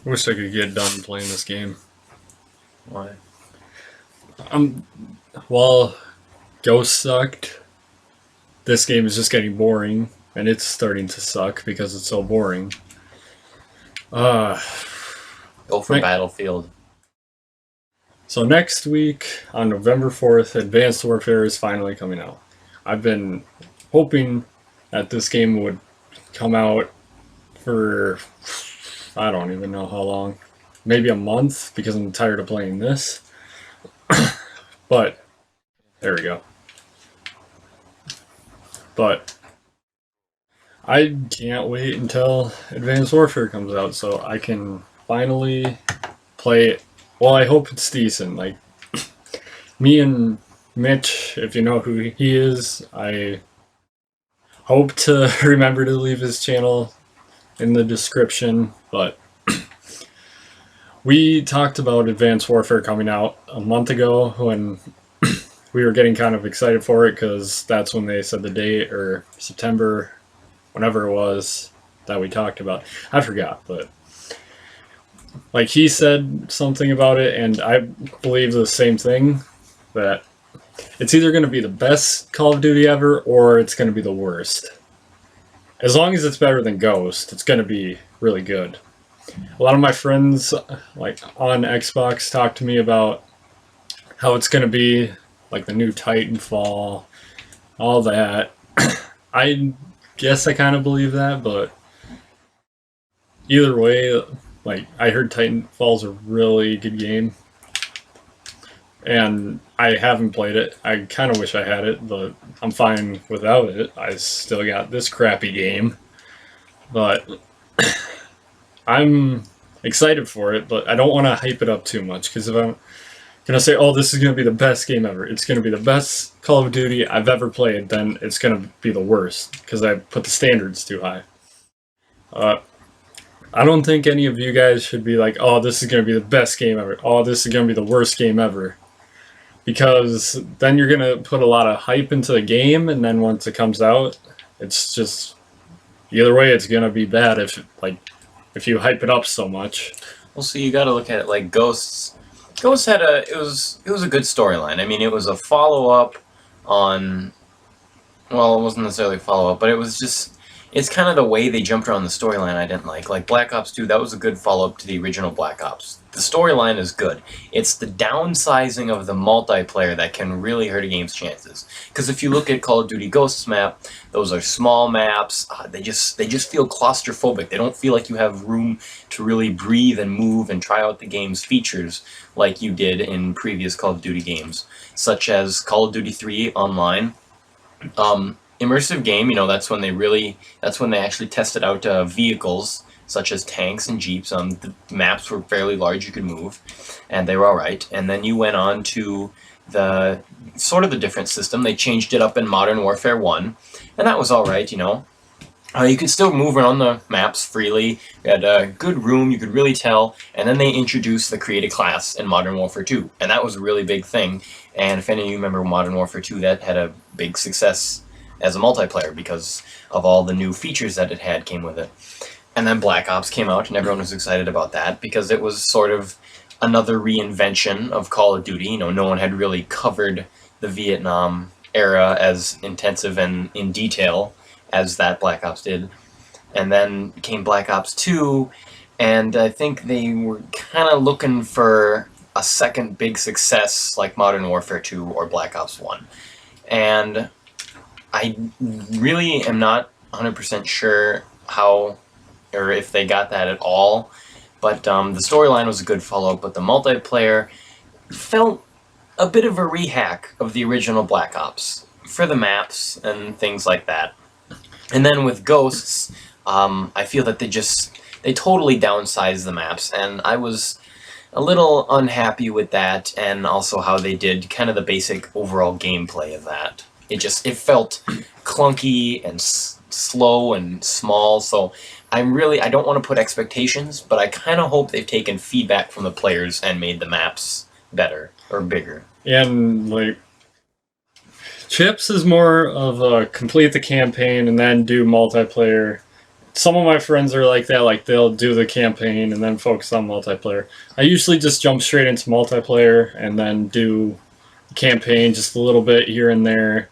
Wish I could get done playing this game. Why? Um, while Ghost sucked, this game is just getting boring, and it's starting to suck because it's so boring. Uh, Go for Battlefield. so next week on November 4th, Advanced Warfare is finally coming out. I've been hoping that this game would come out for I don't even know how long. Maybe a month because I'm tired of playing this. But there we go. But I can't wait until Advanced Warfare comes out so I can finally play it. Well, I hope it's decent. Like, me and Mitch, if you know who he is, I hope to remember to leave his channel in the description. But we talked about Advanced Warfare coming out a month ago when we were getting kind of excited for it because that's when they said the date, or September, whenever it was that we talked about. I forgot, but like he said something about it, and I believe the same thing, that it's either going to be the best Call of Duty ever or it's going to be the worst. As long as it's better than Ghost, it's going to be really good. A lot of my friends, like on Xbox, talk to me about how it's going to be like the new Titanfall, all that. I guess I kind of believe that, but either way, like I heard Titanfall's a really good game, and I haven't played it. I kind of wish I had it, but I'm fine without it. I still got this crappy game, but I'm excited for it. But I don't want to hype it up too much because if I'm gonna say, "Oh, this is gonna be the best game ever," it's gonna be the best Call of Duty I've ever played, then it's gonna be the worst because I put the standards too high. Uh, I don't think any of you guys should be like, "Oh, this is gonna be the best game ever." "Oh, this is gonna be the worst game ever," because then you're gonna put a lot of hype into the game, and then once it comes out, it's just either way, it's gonna be bad if you hype it up so much. Well, so you got to look at it like Ghosts. Ghosts had it was a good storyline. I mean, it was a follow up on. Well, it wasn't necessarily a follow up, but it was just. It's kind of the way they jumped around the storyline I didn't like. Like Black Ops 2, that was a good follow up to the original Black Ops. The storyline is good. It's the downsizing of the multiplayer that can really hurt a game's chances. Because if you look at Call of Duty Ghosts map, those are small maps. They just feel claustrophobic. They don't feel like you have room to really breathe and move and try out the game's features like you did in previous Call of Duty games, such as Call of Duty 3 Online. Immersive game, that's when they actually tested out vehicles such as tanks and jeeps. The maps were fairly large, you could move, and they were all right. And then you went on to the sort of the different system. They changed it up in Modern Warfare 1, and that was all right. You could still move around the maps freely. You had a good room, you could really tell. And then they introduced the created class in Modern Warfare 2, and that was a really big thing. And if any of you remember Modern Warfare 2, that had a big success as a multiplayer because of all the new features that it had came with it. And then Black Ops came out, and everyone was excited about that because it was sort of another reinvention of Call of Duty. No one had really covered the Vietnam era as intensive and in detail as that Black Ops did. And then came Black Ops 2, and I think they were kind of looking for a second big success like Modern Warfare 2 or Black Ops 1. And I really am not 100% sure how or if they got that at all, but the storyline was a good follow-up, but the multiplayer felt a bit of a rehack of the original Black Ops for the maps and things like that. And then with Ghosts, I feel that they totally downsized the maps, and I was a little unhappy with that, and also how they did kind of the basic overall gameplay of that. It felt clunky and slow and small, so I don't want to put expectations, but I kind of hope they've taken feedback from the players and made the maps better or bigger. And like Chips is more of a complete the campaign and then do multiplayer some of my friends are like that, like they'll do the campaign and then focus on multiplayer. I usually just jump straight into multiplayer and then do campaign just a little bit here and there.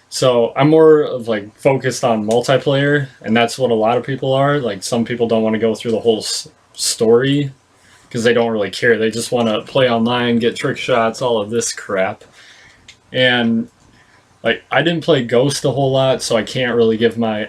So I'm more of like focused on multiplayer, and that's what a lot of people are. Like some people don't want to go through the whole story because they don't really care. They just want to play online, get trick shots, all of this crap. And like I didn't play Ghost a whole lot, so I can't really give my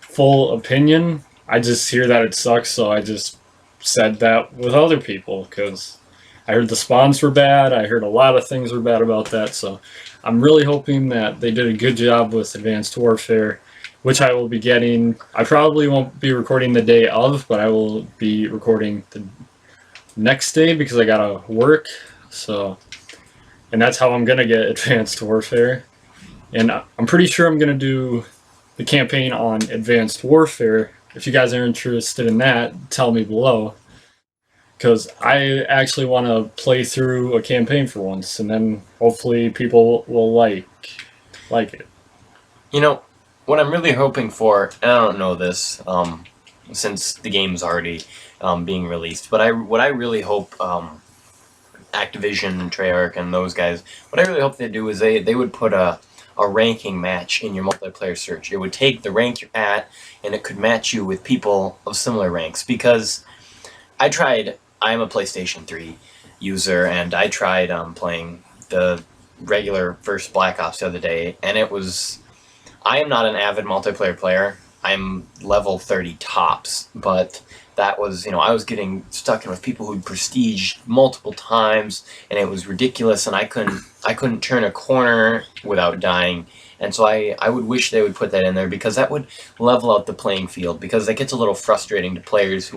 full opinion. I just hear that it sucks, so I just said that with other people because I heard the spawns were bad. I heard a lot of things were bad about that, so I'm really hoping that they did a good job with Advanced Warfare, which I will be getting. I probably won't be recording the day of, but I will be recording the next day because I gotta work. So, and that's how I'm gonna get Advanced Warfare. And I'm pretty sure I'm gonna do the campaign on Advanced Warfare. If you guys are interested in that, tell me below. Because I actually want to play through a campaign for once, and then hopefully people will like it. You know, what I'm really hoping for, and I don't know this, since the game's already being released, but what I really hope Activision, Treyarch, and those guys, what I really hope they do is they would put a ranking match in your multiplayer search. It would take the rank you're at, and it could match you with people of similar ranks, because I'm a PlayStation 3 user, and I tried playing the regular first Black Ops the other day, and I am not an avid multiplayer player. I'm level 30 tops, but that was, I was getting stuck in with people who'd prestiged multiple times, and it was ridiculous, and I couldn't turn a corner without dying. And so I would wish they would put that in there, because that would level out the playing field, because that gets a little frustrating to players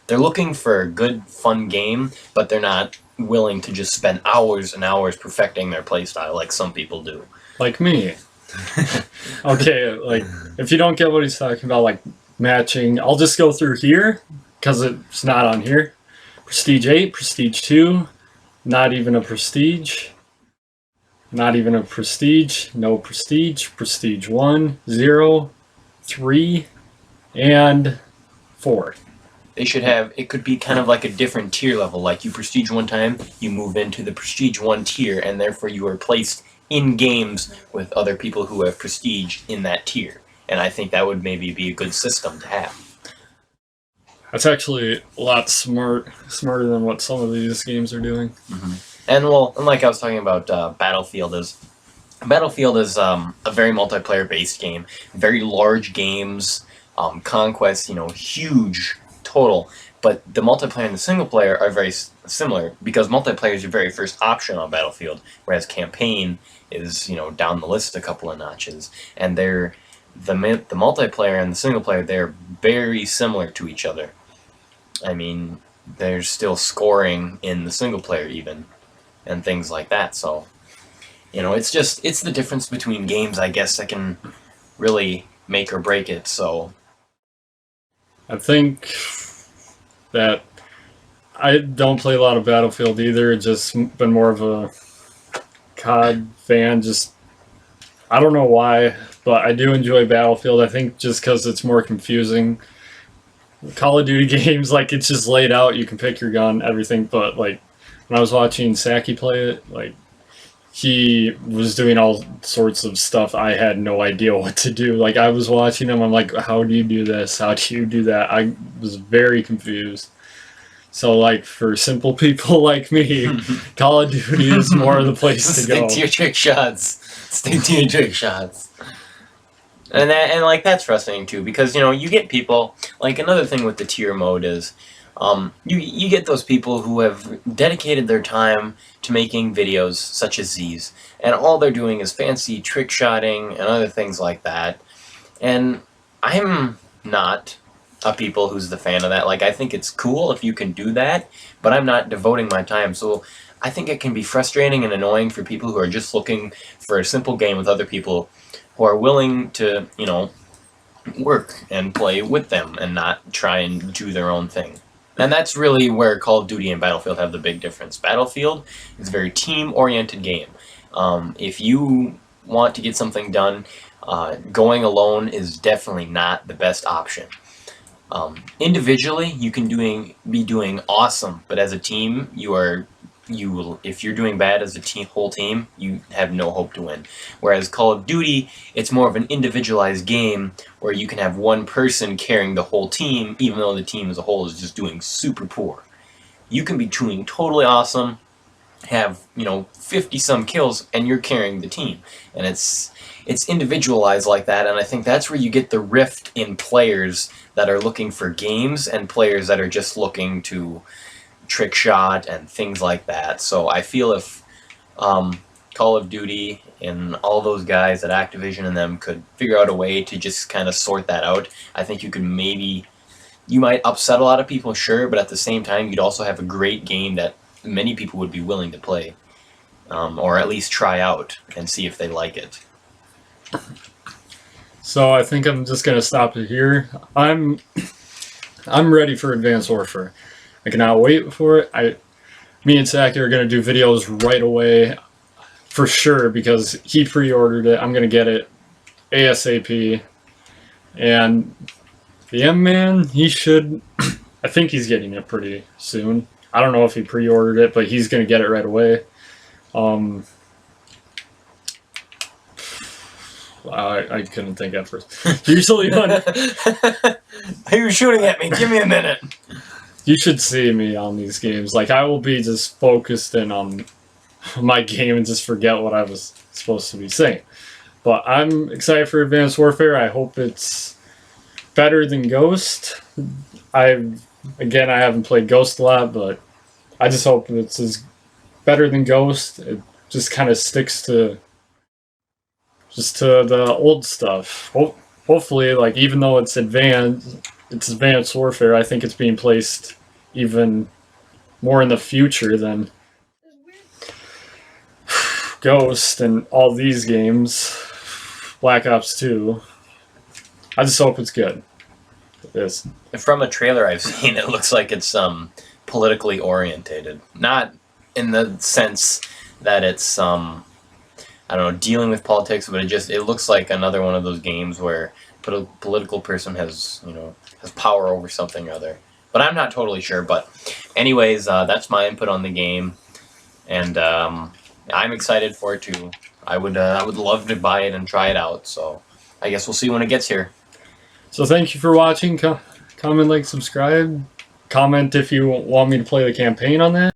they're looking for a good, fun game, but they're not willing to just spend hours and hours perfecting their playstyle like some people do. Like me. Okay, like, if you don't get what he's talking about, like, matching, I'll just go through here, because it's not on here. Prestige 8, Prestige 2, not even a Prestige. Not even a Prestige, no Prestige, Prestige 1, 0, 3, and 4. They should have, it could be kind of like a different tier level, like you prestige one time, you move into the prestige 1 tier, and therefore you are placed in games with other people who have prestige in that tier. And I think that would maybe be a good system to have. That's actually a lot smarter than what some of these games are doing. Mm-hmm. And like I was talking about, Battlefield is a very multiplayer-based game, very large games, conquest, huge total, but the multiplayer and the single player are very similar, because multiplayer is your very first option on Battlefield, whereas campaign is down the list a couple of notches, and the multiplayer and the single player, they're very similar to each other. I mean, there's still scoring in the single player even, and things like that. So it's the difference between games, I guess, that can really make or break it. So I think that I don't play a lot of Battlefield either. Just been more of a COD fan. Just, I don't know why, but I do enjoy Battlefield. I think just because it's more confusing. Call of Duty games, like, it's just laid out. You can pick your gun, everything. But like when I was watching Saki play it, like, he was doing all sorts of stuff. I had no idea what to do. Like, I was watching him, I'm like, how do you do this? How do you do that? I was very confused. So, like, for simple people like me, Call of Duty is more of the place to go. Stick to your trick shots. Stick to your trick shots. And that's frustrating too, because you get people, like, another thing with the tier mode is you get those people who have dedicated their time to making videos such as these, and all they're doing is fancy trick shotting and other things like that. And I'm not a people who's the fan of that. Like, I think it's cool if you can do that, but I'm not devoting my time. So I think it can be frustrating and annoying for people who are just looking for a simple game with other people who are willing to, work and play with them and not try and do their own thing. And that's really where Call of Duty and Battlefield have the big difference. Battlefield is a very team-oriented game. If you want to get something done, going alone is definitely not the best option. Individually, you can be doing awesome, but as a team, if you're doing bad as a whole team, you have no hope to win. Whereas Call of Duty, it's more of an individualized game where you can have one person carrying the whole team, even though the team as a whole is just doing super poor. You can be doing totally awesome, have 50 some kills, and you're carrying the team, and it's individualized like that. And I think that's where you get the rift in players that are looking for games and players that are just looking to trick shot and things like that. So I feel if Call of Duty and all those guys at Activision and them could figure out a way to just kind of sort that out, I think you might upset a lot of people, sure, but at the same time, you'd also have a great game that many people would be willing to play, or at least try out and see if they like it. So I think I'm just gonna stop it here. I'm ready for Advanced Warfare. I cannot wait for it. Me and Saki are gonna do videos right away, for sure, because he pre-ordered it. I'm gonna get it ASAP, and the M-Man, he should. I think he's getting it pretty soon. I don't know if he pre-ordered it, but he's gonna get it right away. I couldn't think at first. Usually when You're shooting at me. Give me a minute. you should see me on these games. Like, I will be just focused in on my game and just forget what I was supposed to be saying. But I'm excited for Advanced Warfare. I hope it's better than Ghost. I haven't played Ghost a lot, but I just hope it's better than Ghost. It just kind of sticks to the old stuff. Hopefully, like, even though it's Advanced Warfare, I think it's being placed even more in the future than Ghost and all these games. Black Ops 2. I just hope it's good. It is. From a trailer I've seen, it looks like it's politically orientated. Not in the sense that it's I don't know, dealing with politics, but it looks like another one of those games where a political person has power over something or other. But I'm not totally sure. But anyways, that's my input on the game, and I'm excited for it too. I would love to buy it and try it out. So I guess we'll see when it gets here. So thank you for watching. Comment, like, subscribe. Comment if you want me to play the campaign on that.